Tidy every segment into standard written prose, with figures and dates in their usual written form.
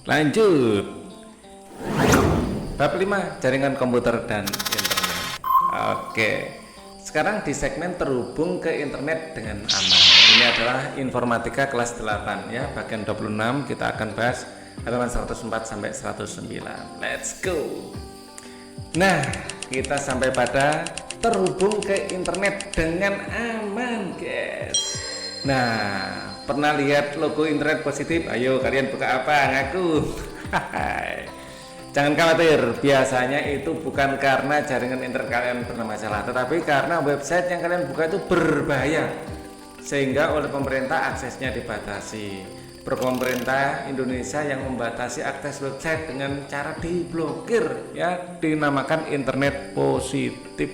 Lanjut. Bab 5, jaringan komputer dan internet. Oke. Sekarang di segmen terhubung ke internet dengan aman. Ini adalah informatika kelas 8 ya, bagian 26. Kita akan bahas halaman 104 sampai 109. Let's go. Nah, kita sampai pada terhubung ke internet dengan aman, guys. Nah, pernah lihat logo internet positif? Ayo kalian buka apa? Ngaku. Jangan khawatir, biasanya itu bukan karena jaringan internet kalian bermasalah, tetapi karena website yang kalian buka itu berbahaya, sehingga oleh pemerintah aksesnya dibatasi. Pemerintah Indonesia yang membatasi akses website dengan cara diblokir, ya, dinamakan internet positif.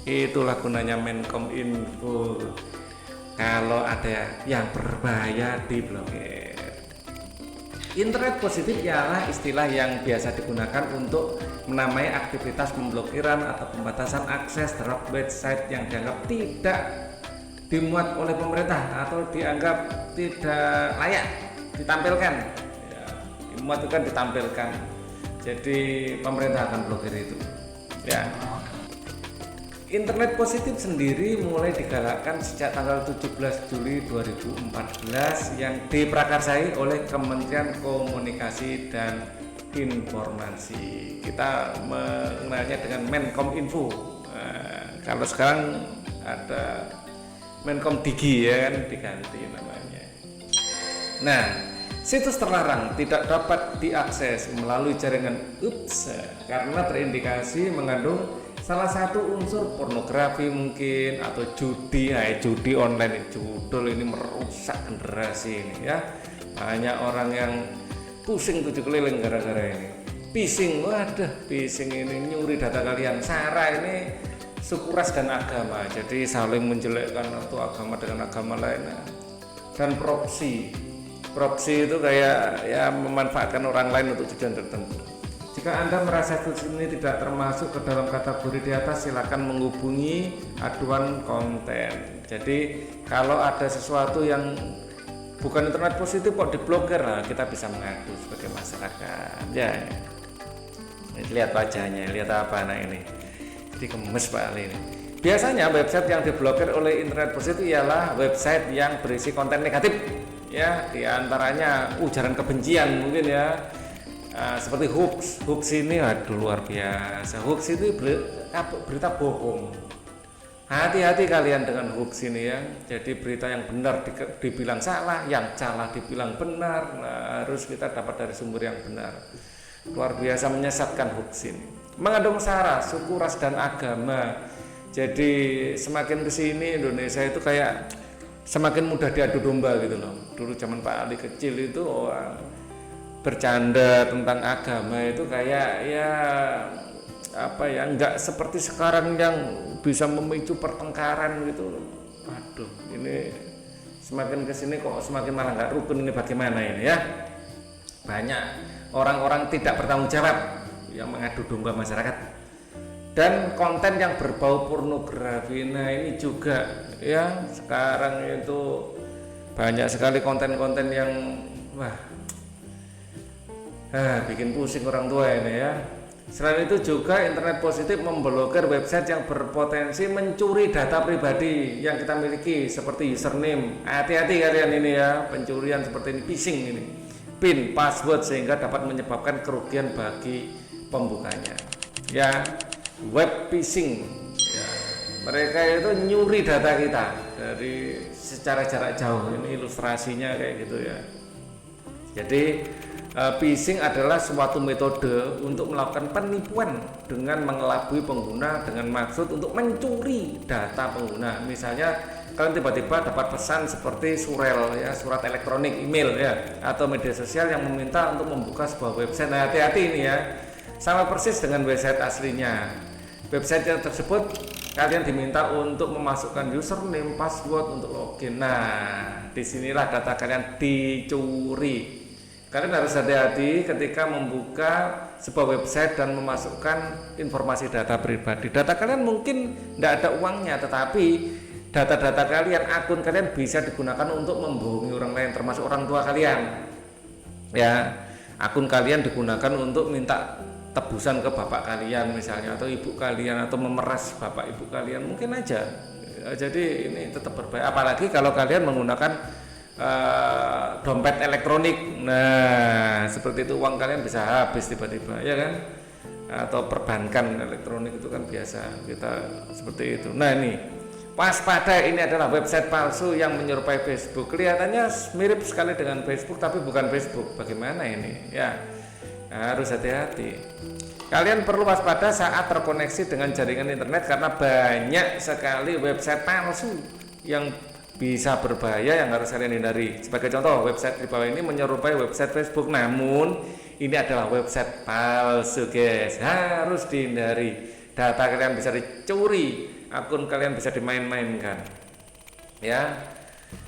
Itulah gunanya Menkominfo. Kalau ada yang berbahaya diblokir. Internet positif ialah istilah yang biasa digunakan untuk menamai aktivitas pemblokiran atau pembatasan akses terhadap website yang dianggap tidak dimuat oleh pemerintah atau dianggap tidak layak ditampilkan. Ya, dimuat itu kan ditampilkan. Jadi pemerintah akan blokir itu. Ya. Internet positif sendiri mulai digalakkan sejak tanggal 17 Juli 2014 yang diprakarsai oleh Kementerian Komunikasi dan Informasi. Kita mengenalnya dengan Menkominfo. Kalau sekarang ada Menkom Digi, ya kan, diganti namanya. Nah, situs terlarang tidak dapat diakses melalui jaringan karena terindikasi mengandung salah satu unsur pornografi mungkin atau judi. Judi online, judul ini merusak generasi ini ya. Banyak orang yang pusing tujuh keliling gara-gara ini. Phishing, waduh, phishing ini nyuri data kalian. Sarah ini suku ras dan agama, jadi saling menjelekkan satu agama dengan agama lainnya. Dan proxy itu kayak ya memanfaatkan orang lain untuk tujuan tertentu. Jika Anda merasa situs ini tidak termasuk ke dalam kategori di atas, silakan menghubungi aduan konten. Jadi kalau ada sesuatu yang bukan internet positif kok diblokir, nah kita bisa mengadu sebagai masyarakat. Ya, lihat wajahnya, lihat apa anak ini. Jadi gemes Pak Ali ini. Biasanya website yang diblokir oleh internet positif ialah website yang berisi konten negatif, ya, diantaranya ujaran kebencian mungkin ya, seperti hoax ini, aduh luar biasa. Hoax itu berita bohong. Hati-hati kalian dengan hoax ini ya. Jadi berita yang benar dibilang salah, yang salah dibilang benar. Nah, harus kita dapat dari sumber yang benar. Luar biasa menyesatkan hoax ini. Mengandung sara, suku, ras, dan agama. Jadi semakin kesini Indonesia itu kayak semakin mudah diadu domba gitu loh. Dulu zaman Pak Ali kecil itu orang bercanda tentang agama itu kayak ya apa ya, nggak seperti sekarang yang bisa memicu pertengkaran gitu. Waduh, ini semakin kesini kok semakin malah nggak rukun, ini bagaimana ini ya? Banyak orang-orang tidak bertanggung jawab yang mengadu domba masyarakat, dan konten yang berbau pornografi. Nah ini juga ya, sekarang itu banyak sekali konten-konten yang bikin pusing orang tua ini ya. Selain itu juga internet positif memblokir website yang berpotensi mencuri data pribadi yang kita miliki seperti username. Hati-hati kalian ini ya, pencurian seperti ini, phishing ini, PIN, password, sehingga dapat menyebabkan kerugian bagi pembukanya. Ya, web phishing. Ya, mereka itu nyuri data kita dari secara jarak jauh. Ini ilustrasinya kayak gitu ya. Jadi phishing adalah suatu metode untuk melakukan penipuan dengan mengelabui pengguna dengan maksud untuk mencuri data pengguna. Misalnya kalian tiba-tiba dapat pesan seperti surel ya, surat elektronik, email ya, atau media sosial yang meminta untuk membuka sebuah website. Nah, hati-hati ini ya. Sama persis dengan website aslinya. Website yang tersebut kalian diminta untuk memasukkan username, password untuk login. Nah, disinilah data kalian dicuri. Kalian harus hati-hati ketika membuka sebuah website dan memasukkan informasi data pribadi. Data kalian mungkin tidak ada uangnya, tetapi data-data kalian, akun kalian bisa digunakan untuk membohongi orang lain, termasuk orang tua kalian. Ya, akun kalian digunakan untuk minta tebusan ke bapak kalian misalnya, atau ibu kalian, atau memeras bapak ibu kalian, mungkin aja. Jadi ini tetap berbahaya, apalagi kalau kalian menggunakan dompet elektronik. Nah seperti itu, uang kalian bisa habis tiba-tiba, ya kan? Atau perbankan elektronik itu kan biasa kita seperti itu. Nah ini waspada, ini adalah website palsu yang menyerupai Facebook. Kelihatannya mirip sekali dengan Facebook tapi bukan Facebook. Bagaimana ini? Ya harus hati-hati. Kalian perlu waspada saat terkoneksi dengan jaringan internet karena banyak sekali website palsu yang bisa berbahaya yang harus kalian hindari. Sebagai contoh, website di bawah ini menyerupai website Facebook, namun ini adalah website palsu guys, harus dihindari. Data kalian bisa dicuri, akun kalian bisa dimain-mainkan ya.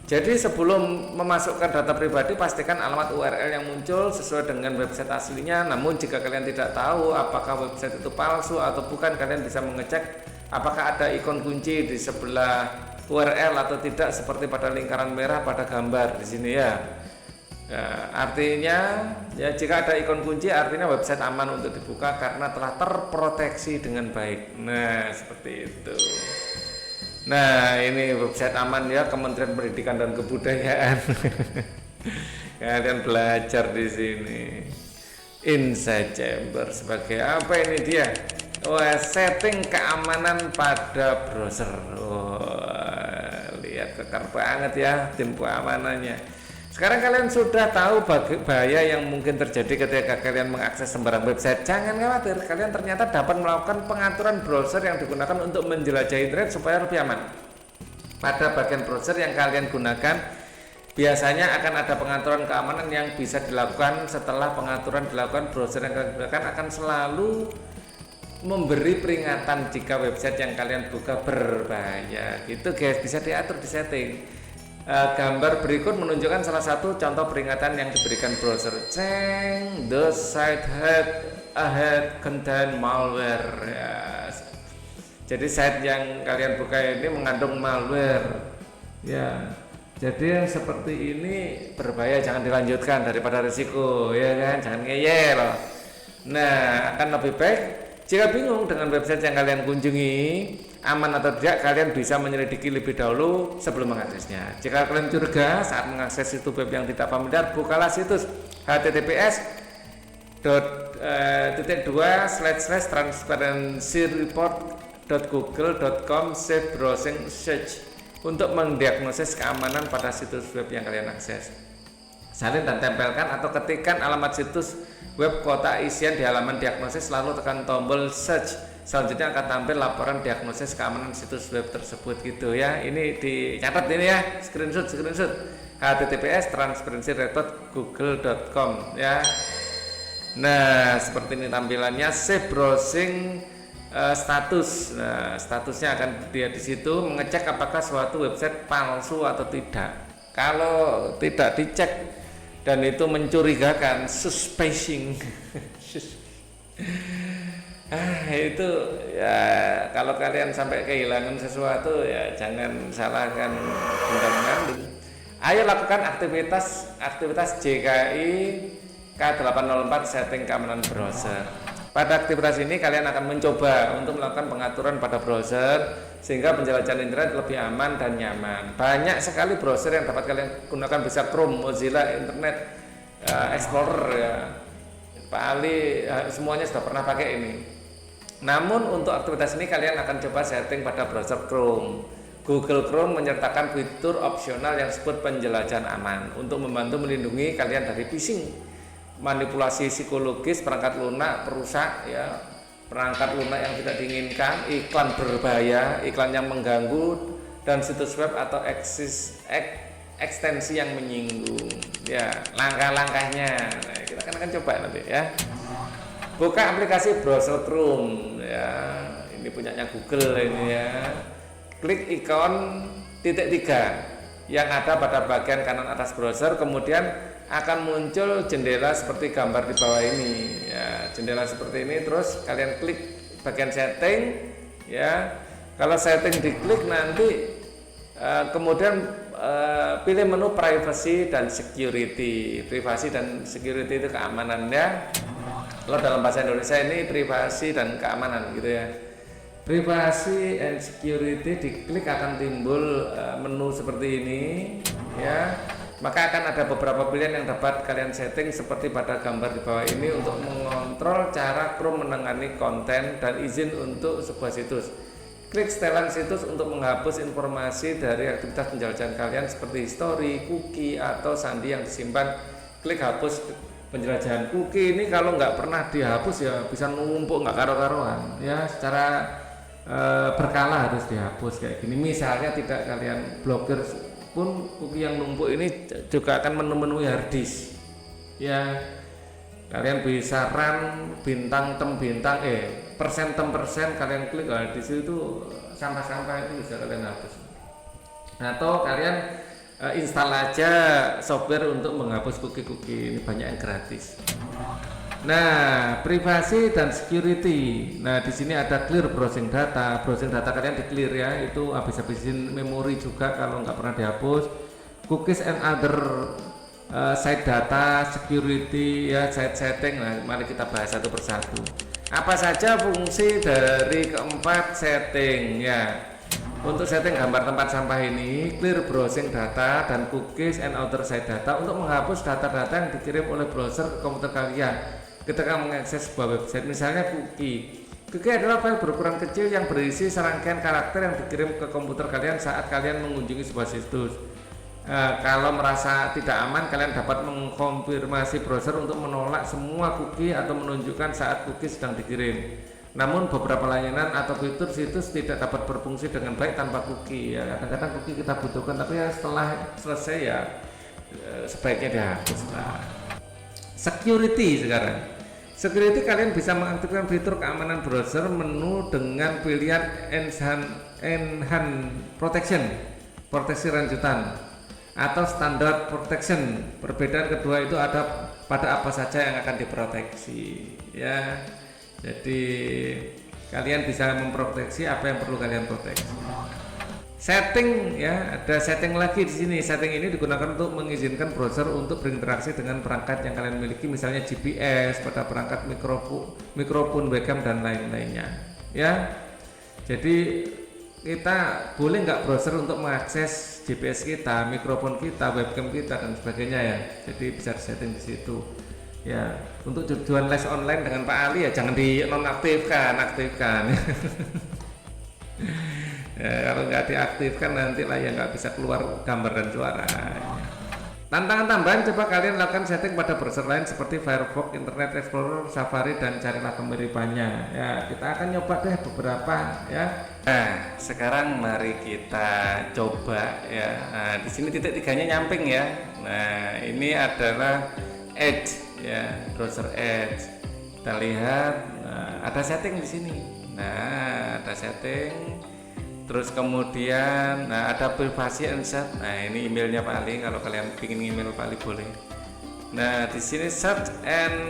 Jadi sebelum memasukkan data pribadi, pastikan alamat URL yang muncul sesuai dengan website aslinya. Namun jika kalian tidak tahu apakah website itu palsu atau bukan, kalian bisa mengecek apakah ada ikon kunci di sebelah URL atau tidak, seperti pada lingkaran merah pada gambar di sini ya. Ya, artinya ya jika ada ikon kunci artinya website aman untuk dibuka karena telah terproteksi dengan baik. Nah seperti itu. Nah ini website aman ya, Kementerian Pendidikan dan Kebudayaan. Kalian belajar di sini. Inside Chamber sebagai apa ini dia? Setting keamanan pada browser. Lihat kekar banget ya tim keamanannya. Sekarang kalian sudah tahu bahaya yang mungkin terjadi ketika kalian mengakses sembarang website. Jangan khawatir, kalian ternyata dapat melakukan pengaturan browser yang digunakan untuk menjelajahi internet supaya lebih aman. Pada bagian browser yang kalian gunakan, biasanya akan ada pengaturan keamanan yang bisa dilakukan. Setelah pengaturan dilakukan, browser yang kalian gunakan akan selalu memberi peringatan jika website yang kalian buka berbahaya. Gitu guys, bisa diatur di setting. Gambar berikut menunjukkan salah satu contoh peringatan yang diberikan browser. Ceng, the site had contain malware. Ya. Jadi site yang kalian buka ini mengandung malware. Ya. Jadi yang seperti ini berbahaya, jangan dilanjutkan daripada risiko, ya kan? Jangan ngeyel. Nah, akan lebih baik jika bingung dengan website yang kalian kunjungi aman atau tidak, kalian bisa menyelidiki lebih dahulu sebelum mengaksesnya. Jika kalian curiga saat mengakses situs web yang tidak familiar, bukalah situs https://transparencyreport.google.com/browsing search untuk mendiagnosis keamanan pada situs web yang kalian akses. Salin dan tempelkan atau ketikkan alamat situs web kotak isian di halaman diagnosis, lalu tekan tombol search. Selanjutnya akan tampil laporan diagnosis keamanan situs web tersebut gitu ya. Ini dicatat ini ya, screenshot https://transparencyreport.google.com ya. Nah seperti ini tampilannya. Save browsing status. Nah statusnya akan dilihat di situ, mengecek apakah suatu website palsu atau tidak. Kalau tidak dicek dan itu mencurigakan, suspicious. Itu ya, kalau kalian sampai kehilangan sesuatu ya jangan salahkan benda-benda. Ayo lakukan aktivitas JKI K804 setting keamanan browser. Pada aktivitas ini kalian akan mencoba untuk melakukan pengaturan pada browser sehingga penjelajahan internet lebih aman dan nyaman. Banyak sekali browser yang dapat kalian gunakan, bisa Chrome, Mozilla, Internet Explorer ya. Pak Ali semuanya sudah pernah pakai ini. Namun untuk aktivitas ini kalian akan coba setting pada browser Chrome. Google Chrome menyertakan fitur opsional yang disebut penjelajahan aman untuk membantu melindungi kalian dari phishing, manipulasi psikologis, perangkat lunak perusak ya, perangkat lunak yang tidak diinginkan, iklan berbahaya, iklan yang mengganggu, dan situs web atau ekstensi yang menyinggung. Ya, langkah-langkahnya nah, kita akan coba nanti ya. Buka aplikasi browser Chrome ya, ini punyanya Google ini ya. Klik ikon titik 3 yang ada pada bagian kanan atas browser, kemudian akan muncul jendela seperti gambar di bawah ini ya, jendela seperti ini. Terus kalian klik bagian setting ya. Kalau setting diklik nanti kemudian pilih menu privacy dan security. Privasi dan security itu keamanannya. Kalau dalam bahasa Indonesia ini privasi dan keamanan gitu ya. Privacy and security, diklik akan timbul menu seperti ini ya. Maka akan ada beberapa pilihan yang dapat kalian setting seperti pada gambar di bawah ini untuk mengontrol cara Chrome menangani konten dan izin untuk sebuah situs. Klik setelan situs untuk menghapus informasi dari aktivitas penjelajahan kalian seperti history, cookie, atau sandi yang disimpan. Klik hapus penjelajahan. Cookie ini kalau nggak pernah dihapus ya bisa numpuk nggak karu-karuan ya, secara berkala harus dihapus kayak gini. Misalnya tidak kalian blokir pun cookie yang numpuk ini juga akan memenuhi hard disk ya. Kalian bisa run bintang tem bintang persen tem persen, kalian klik di situ sampah-sampah itu bisa kalian hapus. Atau kalian install aja software untuk menghapus cookie-cookie, ini banyak yang gratis. Nah, privasi dan security. Nah, di sini ada clear browsing data. Browsing data kalian di clear ya, itu habis-habisin memori juga kalau nggak pernah dihapus. Cookies and other site data, security ya, site setting. Nah, mari kita bahas satu persatu. Apa saja fungsi dari keempat setting ya? Untuk setting gambar tempat sampah ini, clear browsing data dan cookies and other site data untuk menghapus data-data yang dikirim oleh browser ke komputer kalian ketika mengakses sebuah website. Misalnya cookie. Cookie adalah file berukuran kecil yang berisi serangkaian karakter yang dikirim ke komputer kalian saat kalian mengunjungi sebuah situs. Kalau merasa tidak aman, kalian dapat mengkonfirmasi browser untuk menolak semua cookie atau menunjukkan saat cookie sedang dikirim. Namun beberapa layanan atau fitur situs tidak dapat berfungsi dengan baik tanpa cookie ya. Kadang-kadang cookie kita butuhkan, tapi ya setelah selesai ya sebaiknya dihapus. Nah, security sekarang. Security, kalian bisa mengaktifkan fitur keamanan browser menu dengan pilihan Enhanced Protection, proteksi lanjutan, atau Standard Protection. Perbedaan kedua itu ada pada apa saja yang akan diproteksi ya. Jadi kalian bisa memproteksi apa yang perlu kalian proteksi. Setting ya, ada setting lagi di sini. Setting ini digunakan untuk mengizinkan browser untuk berinteraksi dengan perangkat yang kalian miliki, misalnya GPS pada perangkat mikrofon, webcam dan lain-lainnya. Ya, jadi kita boleh nggak browser untuk mengakses GPS kita, mikrofon kita, webcam kita dan sebagainya ya. Jadi bisa disetting di situ. Ya, untuk tujuan les online dengan Pak Ali ya jangan dinonaktifkan, aktifkan. Ya, kalau nggak diaktifkan nanti lah ya nggak bisa keluar gambar dan suara. Tantangan tambahan, coba kalian lakukan setting pada browser lain seperti Firefox, Internet Explorer, Safari, dan carilah kemiripannya. Ya, kita akan nyoba deh beberapa ya. Nah, sekarang mari kita coba ya. Nah, di sini titik tiganya nyamping ya. Nah, ini adalah Edge ya, browser Edge. Kita lihat, ada setting di sini. Nah, ada setting. Terus kemudian ada privasi and set. Nah, ini emailnya Pak Ali, kalau kalian ingin email Pak Ali boleh. Nah, di sini search and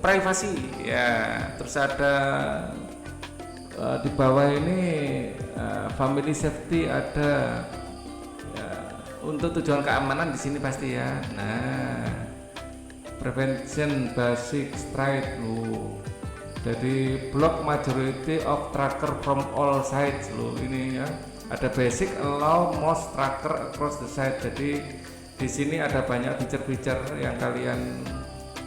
privacy ya. Terus ada di bawah ini family safety ada ya, untuk tujuan keamanan di sini pasti ya. Nah, prevention basic strike loh. Jadi block majority of tracker from all sites loh ini ya. Ada basic allow most tracker across the site. Jadi di sini ada banyak feature-feature yang kalian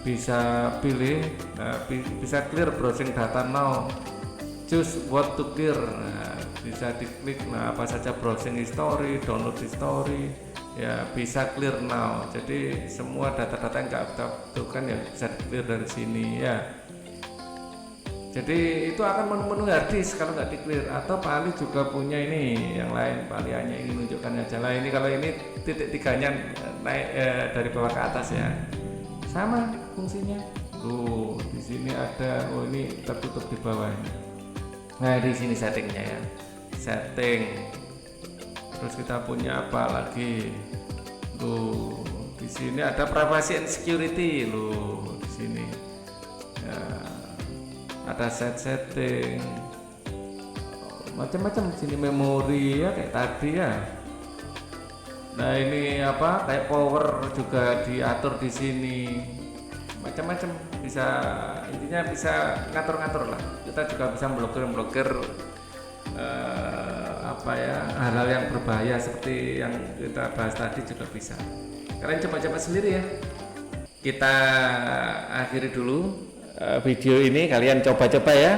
bisa pilih. Nah, bisa clear browsing data now. Choose what to clear. Nah, bisa diklik. Nah, apa saja browsing history, download history. Ya, bisa clear now. Jadi semua data-data yang nggak kita butuhkan ya bisa di clear dari sini ya. Jadi itu akan menu-menu hard disk kalau nggak di clear. Atau Pak Ali juga punya ini yang lain. Pak Ali hanya ingin menunjukkan aja lah. Ini kalau ini titik tiganya naik dari bawah ke atas ya, sama fungsinya. Tuh di sini ada, oh ini tertutup di bawah. Nah, di sini settingnya ya, setting. Terus kita punya apa lagi? Tuh di sini ada privacy and security loh di sini. Ya, ada setting macam-macam di sini, memori ya kayak tadi ya. Nah ini apa kayak power juga diatur di sini, macam-macam bisa, intinya bisa ngatur-ngatur lah. Kita juga bisa blokir apa ya, hal-hal yang berbahaya seperti yang kita bahas tadi juga bisa. Kalian coba-coba sendiri ya. Kita akhiri dulu video ini, kalian coba-coba ya.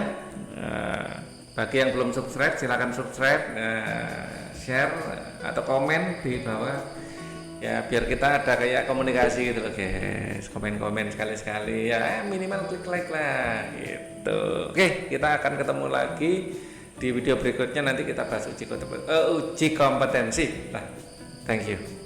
Bagi yang belum subscribe silakan subscribe, share atau komen di bawah ya, biar kita ada kayak komunikasi gitu loh guys. Komen-komen sekali-sekali ya, minimal klik like lah gitu. Oke, kita akan ketemu lagi di video berikutnya, nanti kita bahas uji kompetensi. Nah, thank you.